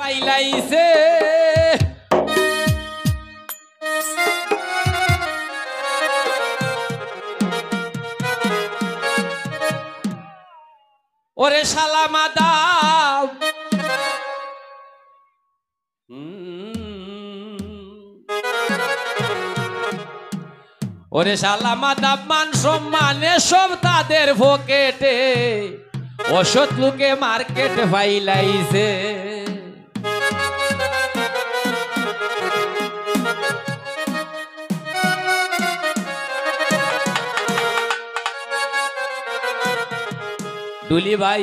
ফাইলাইছে ওরে শালা মাদাম ওরে শালা মাদাম মান সম্মানে সব তাদের পকেটে অসৎ লোকে মার্কেট ফাইলাইছে দুলি ভাই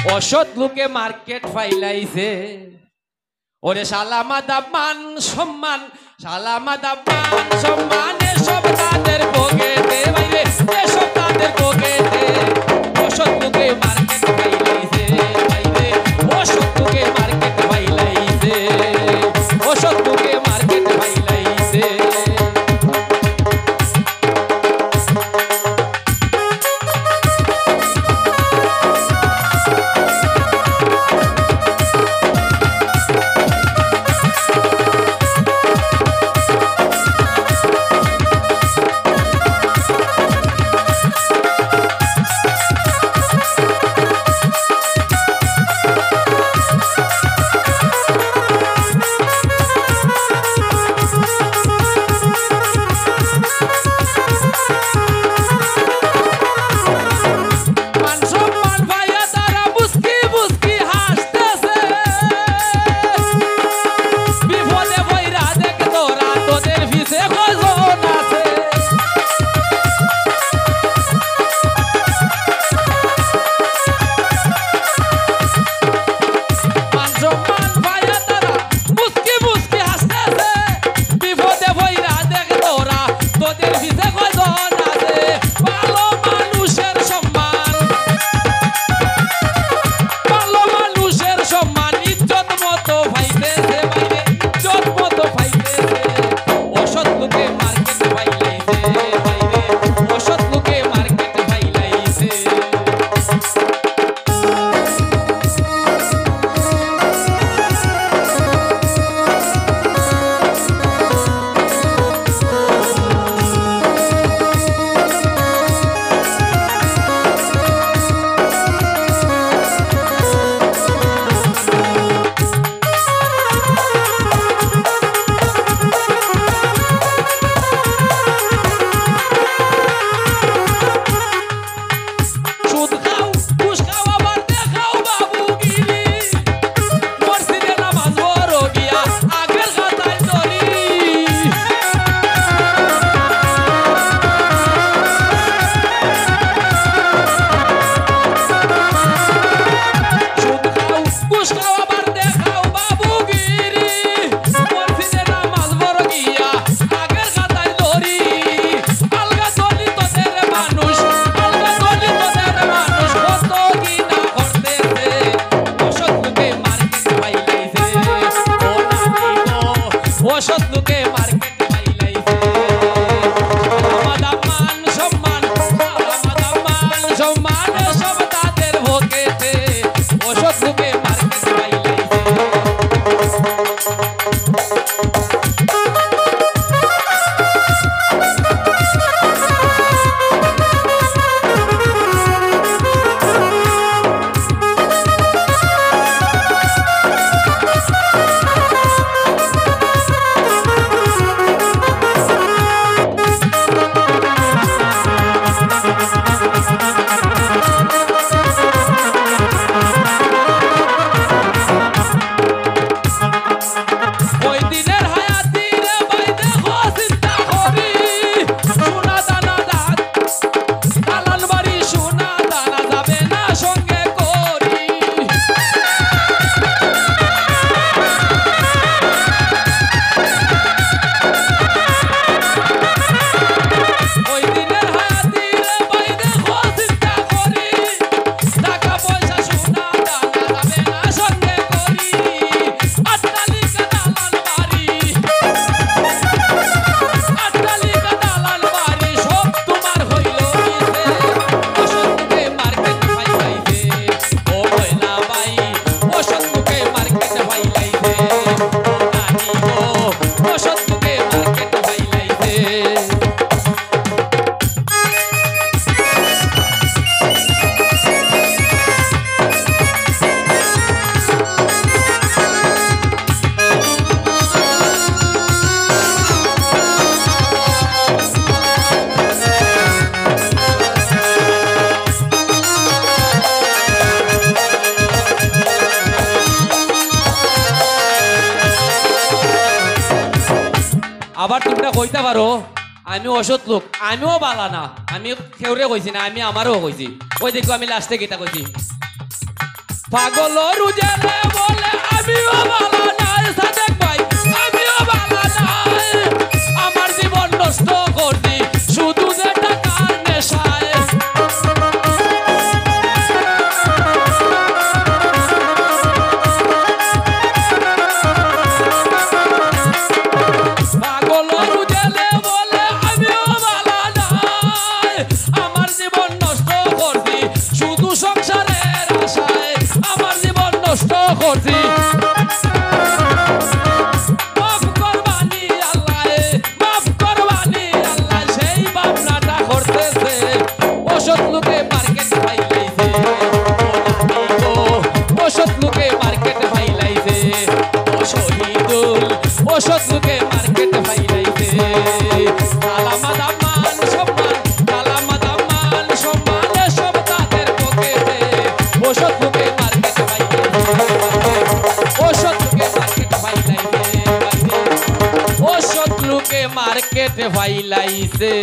অসৎ লোকে মার্কেট ফাইলাইছে ওরে শালা মাদাম মান সম্মান শালা মাদাম মান সম্মানে সব তাদের পকেটে বাইরে সব তাদের পকেটে অসৎ লোকে মার্কেট ফাইলাইছে বাইরে অসৎ লোকে মার্কেট ফাইলাইছে অসৎ লোকে মার্কেট ফাইলাইছে আবার তোমরা কইতে পারো আমি অসৎ লোক, আমিও বালা না, আমি কেউরে কইছি না, আমি আমারও কইছি। ওই দেখো আমি লাস্টে গীতা কইছি, পাগল রুজেলে বলে আমিও বালা নাই, সাদেক ভাই আমিও বালা নাই, আমার জীবন নষ্ট করছি শুধু যে টাকার নেশায়। পাগল রুজেলে বলে আমিও বালা নাই, আমার জীবন নষ্ট করছি শুধু সংসারের আশায়, আমার জীবন নষ্ট করছি। মাফ করবানি আল্লাহ, মাফ করবানি আল্লাহ, সেই ভাবনাটা করতেছে অসৎ লোকে মার্কেট ফাইলাইছে, অসৎ লোকে মার্কেট ফাইলাইছে, শহীদুল অসৎ লোকে মার্কেট ফাইলাইছে। আলামাদা মান সম্মান, আলামাদা মান সম্মান সব তাদের পকেটে, অসৎ লোকে মার্কেট ফাইলাইছে, অসৎ লোকে মার্কেট ফাইলাইছে, অসৎ লোকে মার্কেট ফাইলাইছে।